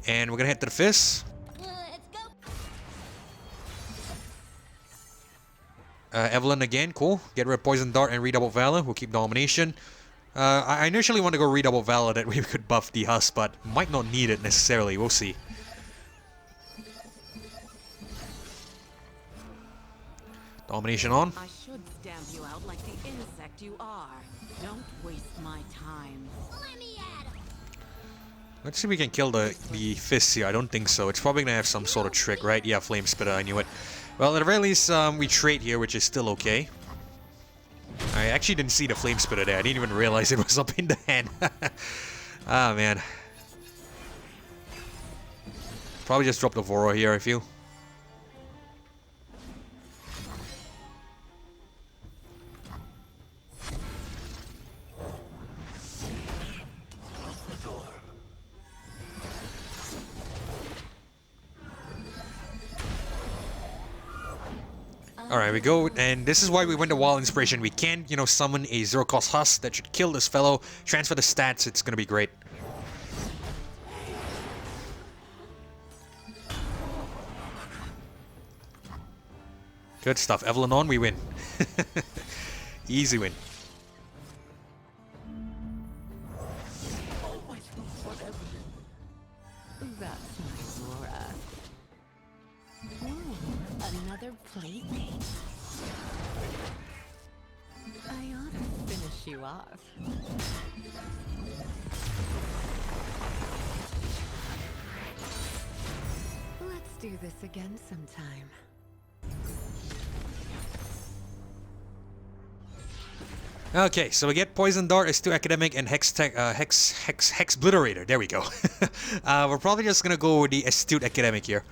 And we're gonna head to the Fizz. Let's go. Evelynn again, cool. Get rid of Poison Dart and redouble Valor. We'll keep Domination. I initially want to go redouble Valor that way we could buff the Husk, but might not need it necessarily. We'll see. Domination on. I should stamp you out like the insect you are. Don't waste my time. Let me at him. Let's see if we can kill the Fizz here. I don't think so. It's probably gonna have some sort of trick, right? Yeah, Flame Spitter, I knew it. Well, at the very least, we trade here, which is still okay. I actually didn't see the Flame Spitter there. I didn't even realize it was up in the hand. Ah, man. Probably just drop the Voro here, I feel. Alright, we go, and this is why we went to Wild Inspiration. We can, you know, summon a 0-cost Husk that should kill this fellow, transfer the stats, it's gonna be great. Good stuff. Evelynn on, we win. Easy win. That's my Laura. Ooh, another plaything. I ought to finish you off. Let's do this again sometime. Okay, so we get Poison Dart, Astute Academic, and Hex Bliterator. There we go. We're probably just gonna go with the Astute Academic here.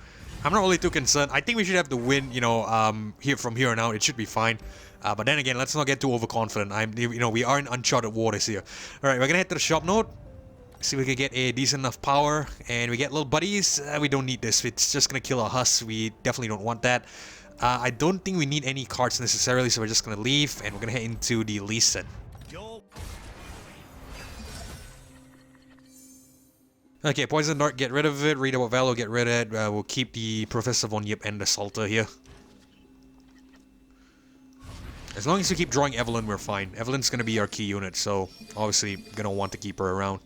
I'm not really too concerned. I think we should have the win, you know, here from here on out. It should be fine. But then again, let's not get too overconfident. You know, we are in uncharted waters here. All right, we're gonna head to the shop node, See if we can get a decent enough power, and we get little buddies. We don't need this. It's just gonna kill our Huss. We definitely don't want that. I don't think we need any cards necessarily, so we're just gonna leave, and we're gonna head into the Lee Sin. Okay, Poison Dart, get rid of it. Readable Valor, get rid of it. We'll keep the Professor Von Yip and the Salter here. As long as we keep drawing Evelynn, we're fine. Evelynn's gonna be our key unit, so obviously gonna want to keep her around.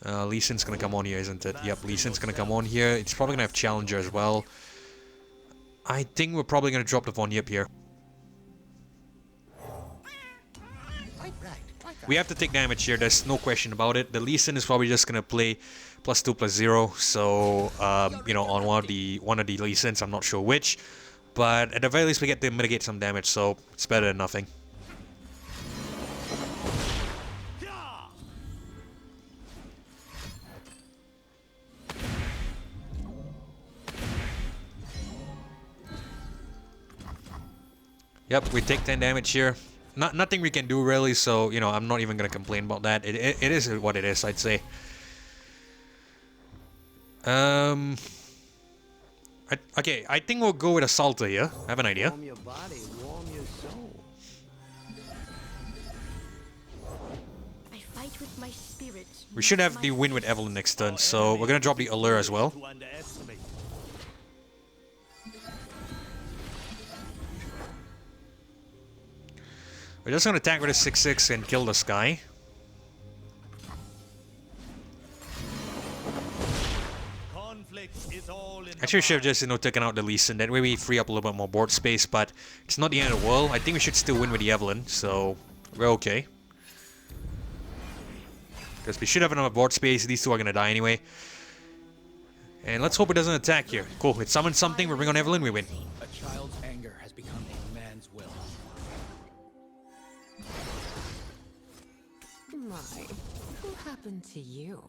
Lee Sin's gonna come on here, isn't it? Yep, Lee Sin's gonna come on here. It's probably gonna have Challenger as well. I think we're probably gonna drop the Von Yip here. We have to take damage here, there's no question about it. The Lee Sin is probably just gonna play +2/+0, so you know, on one of the Lee Sins, I'm not sure which. But at the very least we get to mitigate some damage, so it's better than nothing. Yep, we take 10 damage here. Nothing we can do really, so, you know, I'm not even going to complain about that. It is what it is, I'd say. Okay, I think we'll go with a Salter here. I have an idea. Warm your body, warm your soul. I fight with my spirit. We should have the win with Evelynn next turn, so we're going to drop the Allure as well. We're just gonna attack with a 6/6 and kill this guy. Actually, we should have just, you know, taken out the Lee Sin. That way we free up a little bit more board space, but it's not the end of the world. I think we should still win with the Evelynn, so we're okay. Because we should have enough board space. These two are gonna die anyway. And let's hope it doesn't attack here. Cool, it summons something, we bring on Evelynn, we win. A child's anger has become a man's will. My, who happened to you?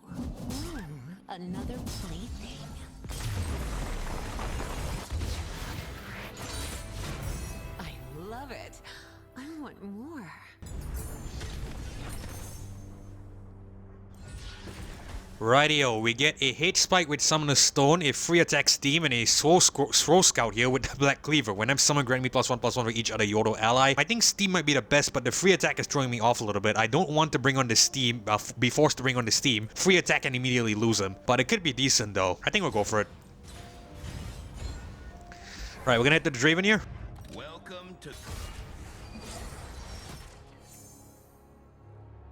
Another plaything. I love it. I want more. Rightio, we get a Hate Spike with Summoner's Stone, a free attack Steam, and a Swole Scout here with the Black Cleaver. When I'm summoned, grant me +1/+1 for each other Yodo ally. I think Steam might be the best, but the free attack is throwing me off a little bit. I don't want to bring on the Steam, be forced to bring on the Steam. Free attack and immediately lose him. But it could be decent though. I think we'll go for it. Right, we're gonna hit the Draven here. Welcome to...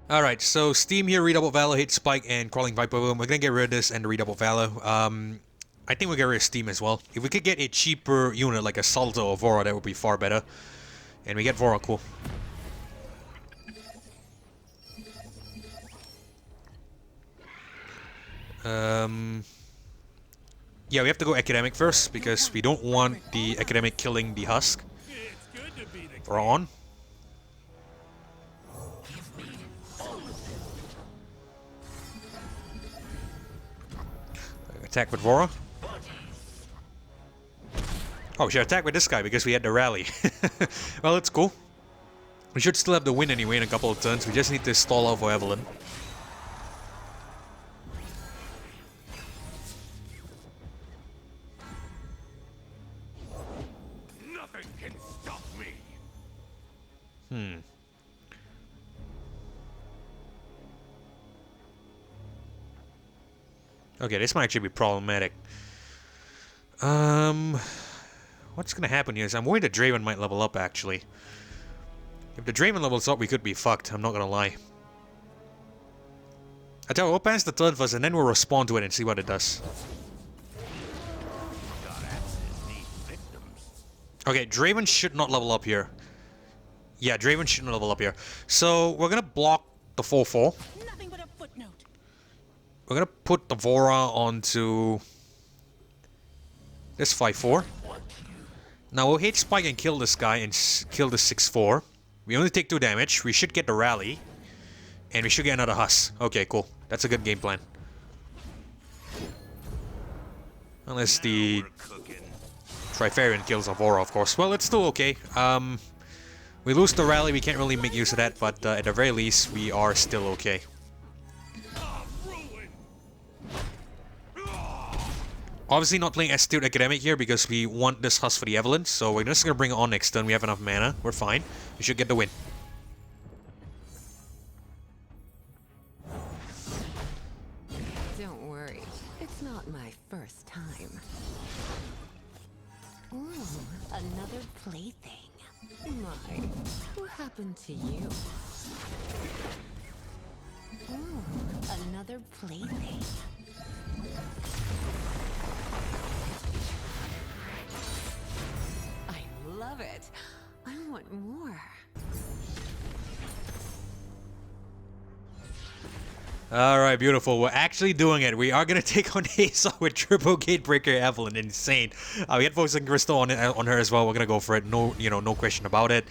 Alright, so Steam here, Redouble Valor, Hate Spike, and Crawling Viper Boom. We're gonna get rid of this and the Redouble Valor. I think we'll get rid of Steam as well. If we could get a cheaper unit like a Salter or Vora, that would be far better. And we get Vora, cool. Yeah, we have to go Academic first, because we don't want the Academic killing the Husk. We're on. Attack with Vora. Oh, we should attack with this guy because we had the rally. Well, it's cool. We should still have the win anyway in a couple of turns. We just need to stall out for Evelynn. Nothing can stop me. Okay, this might actually be problematic. What's gonna happen here is I'm worried that Draven might level up, actually. If the Draven levels up, we could be fucked, I'm not gonna lie. I tell you, we'll pass the turn first, and then we'll respond to it and see what it does. Okay, Draven should not level up here. Yeah, Draven shouldn't level up here. So, we're gonna block the 4/4. Nothing but a footnote. We're gonna put the Vora onto this 5/4. Now we'll hit Spike and kill this guy and kill the 6/4. We only take 2 damage. We should get the rally. And we should get another Huss. Okay, cool. That's a good game plan. Unless the Trifarian kills Vora, of course. Well, it's still okay. We lose the rally, we can't really make use of that, but at the very least, we are still okay. Obviously not playing Astute Academic here because we want this Husk for the Evelynn, so we're just gonna bring it on next turn. We have enough mana. We're fine. We should get the win. Don't worry, it's not my first time. Ooh, another plaything. My, who happened to you? Ooh, another plaything. I love it. I want more. Alright, beautiful. We're actually doing it. We are going to take on Hazel with triple Gatebreaker Evelynn. Insane. We had Focusing Crystal on her as well. We're going to go for it. No, no question about it.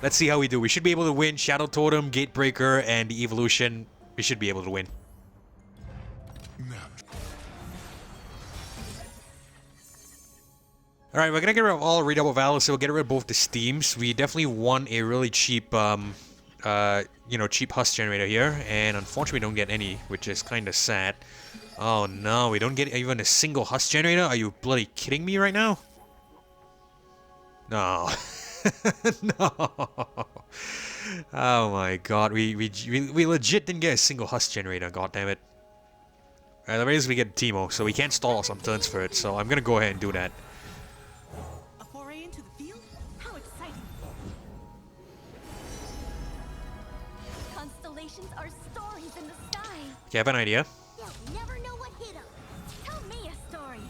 Let's see how we do. We should be able to win. Shadow Totem, Gatebreaker, and the Evolution. We should be able to win. Alright, we're going to get rid of all Redouble Valor, so we'll get rid of both the Steams. We definitely want a really cheap, cheap Husk generator here, and unfortunately we don't get any, which is kind of sad. Oh no, we don't get even a single Husk generator? Are you bloody kidding me right now? No. No. Oh my god, we legit didn't get a single Husk generator, god damn it. Alright, the reason we get Teemo, so we can't stall some turns for it, so I'm gonna go ahead and do that. A foray into the field? How exciting! Constellations are stories in the sky. Okay, I have an idea. You'll never know what hit 'em. Tell me a story.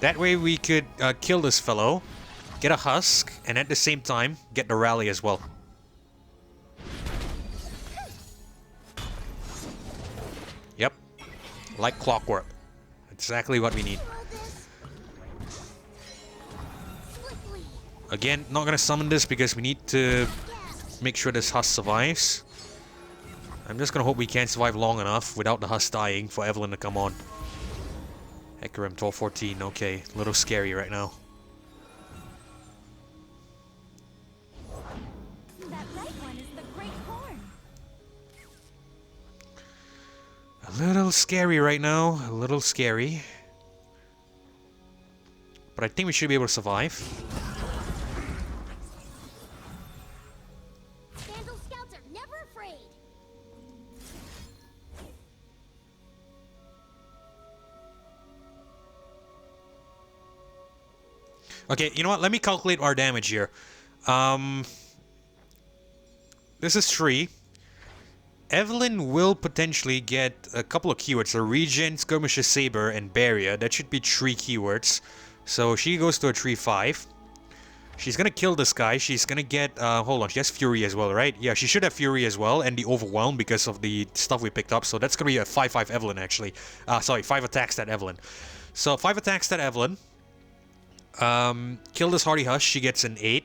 That way we could kill this fellow, get a Husk, and at the same time, get the rally as well. Yep. Like clockwork. Exactly what we need. Swiftly. Again, not gonna summon this because we need to make sure this Husk survives. I'm just gonna hope we can survive long enough without the Husk dying for Evelynn to come on. Hecarim 1214, okay. A little scary right now. That right one is the Great Horn. A little scary right now. A little scary. But I think we should be able to survive. Vandal scouts are never afraid. Okay, you know what? Let me calculate our damage here. This is 3. Evelynn will potentially get a couple of keywords. So Regen, Skirmisher, Saber, and Barrier. That should be 3 keywords. So she goes to a 3-5. She's gonna kill this guy. She's gonna get... hold on, she has Fury as well, right? Yeah, she should have Fury as well, and the Overwhelm because of the stuff we picked up. So that's gonna be a 5-5 Evelynn, actually. Sorry, 5 attacks that Evelynn. So 5 attacks that Evelynn. Kill this Hardy Hush, she gets an 8.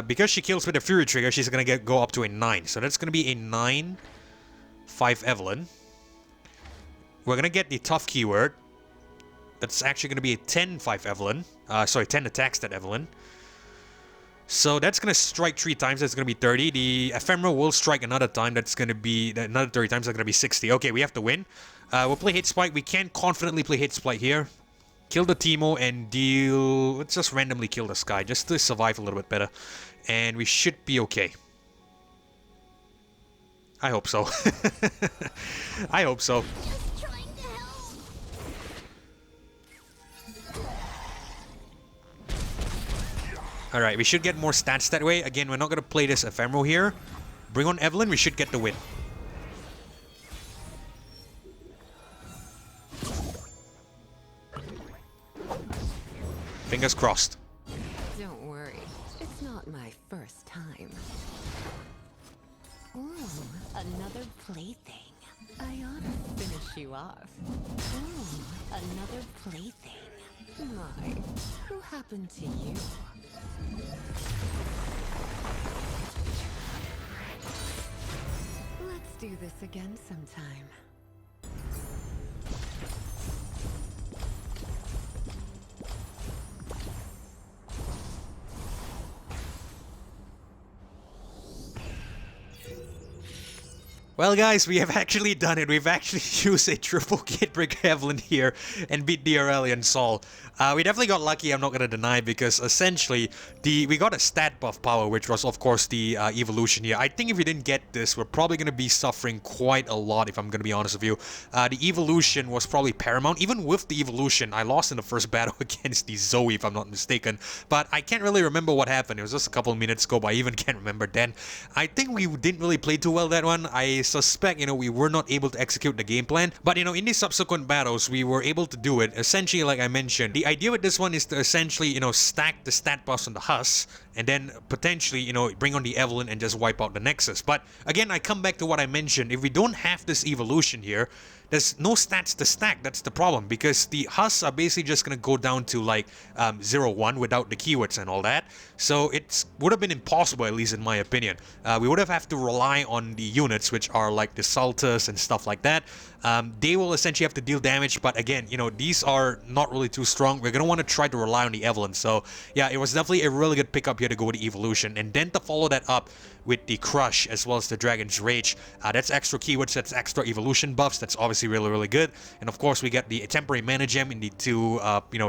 Because she kills with a Fury trigger, she's gonna go up to a 9. So that's gonna be a 9-5 Evelynn. We're gonna get the tough keyword. That's actually gonna be a 10-5 Evelynn. Sorry, 10 attacks that Evelynn. So that's gonna strike 3 times, that's gonna be 30. The Ephemeral will strike another time, that's gonna be another 30 times, that's gonna be 60. Okay, we have to win. We'll play Hate Spike. We can confidently play Hate Spike here. Kill the Teemo and deal... Let's just randomly kill this guy just to survive a little bit better. And we should be okay. I hope so. I hope so. Just trying to help. Alright, we should get more stats that way. Again, we're not going to play this Ephemeral here. Bring on Evelynn, we should get the win. Fingers crossed. Don't worry, it's not my first time. Ooh, another plaything. I ought to finish you off. Ooh, another plaything. My, who happened to you? Let's do this again sometime. Well guys, we have actually done it. We've actually used a triple Gatebreaker Evelynn here and beat the Aurelion Sol. We definitely got lucky, I'm not gonna deny, because essentially we got a stat buff power, which was of course the evolution here. I think if we didn't get this, we're probably gonna be suffering quite a lot, if I'm gonna be honest with you. The evolution was probably paramount. Even with the evolution, I lost in the first battle against the Zoe, if I'm not mistaken. But I can't really remember what happened. It was just a couple of minutes ago, but I even can't remember then. I think we didn't really play too well that one. I suspect, we were not able to execute the game plan. But, in the subsequent battles, we were able to do it. Essentially, like I mentioned, the idea with this one is to essentially, stack the stat buffs on the Huss, and then potentially, bring on the Evelynn and just wipe out the Nexus. But again, I come back to what I mentioned. If we don't have this evolution here, there's no stats to stack. That's the problem, because the Huss are basically just going to go down to like 0-1 without the keywords and all that. So it would have been impossible, at least in my opinion. We would have to rely on the units, which are like the Salters and stuff like that. They will essentially have to deal damage, but again, these are not really too strong. We're going to want to try to rely on the Evelynn. So yeah, it was definitely a really good pickup here to go with the evolution, and then to follow that up with the Crush as well as the Dragon's Rage. That's extra keywords, that's extra evolution buffs. That's obviously really, really good. And of course, we get the temporary mana gem in the two,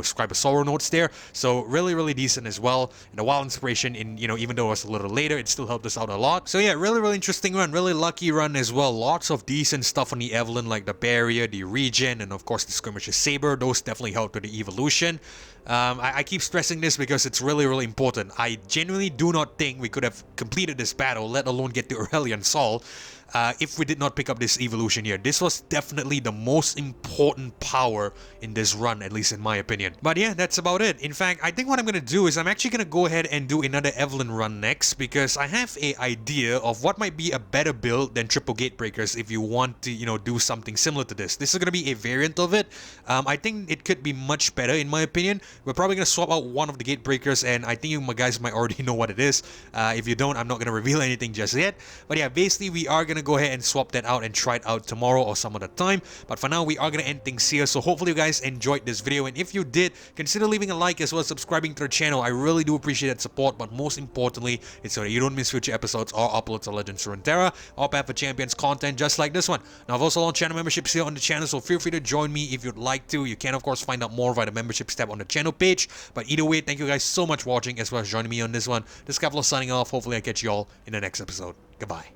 Scribe of Sorrow notes there. So really, really decent as well. And the Wild Inspiration, even though it was a little later, it still helped us out a lot. So yeah, really, really interesting run, really lucky run as well. Lots of decent stuff on the Evelynn, like the Barrier, the Regen, and of course the Skirmisher Saber. Those definitely helped with the evolution. I keep stressing this because it's really, really important. I genuinely do not think we could have completed this battle, let alone get to Aurelion Sol, if we did not pick up this evolution here. This was definitely the most important power in this run, at least in my opinion. But yeah, that's about it. In fact, I think what I'm going to do is I'm actually going to go ahead and do another Evelynn run next, because I have an idea of what might be a better build than triple Gatebreakers if you want to, do something similar to this. This is going to be a variant of it. I think it could be much better in my opinion. We're probably going to swap out one of the Gatebreakers, and I think you guys might already know what it is. If you don't, I'm not going to reveal anything just yet. But yeah, basically we are going to go ahead and swap that out and try it out tomorrow or some other time. But for now, we are going to end things here. So hopefully you guys enjoyed this video, and if you did, consider leaving a like as well as subscribing to the channel. I really do appreciate that support, but most importantly, it's so that you don't miss future episodes or uploads of Legends of Runeterra or Path of Champions content just like this one. Now, I've also launched channel memberships here on the channel, so feel free to join me if you'd like to. You can of course find out more via the memberships tab on the channel page. But either way, thank you guys so much for watching as well as joining me on this one. This is Fizz signing off. Hopefully I catch you all in the next episode. Goodbye.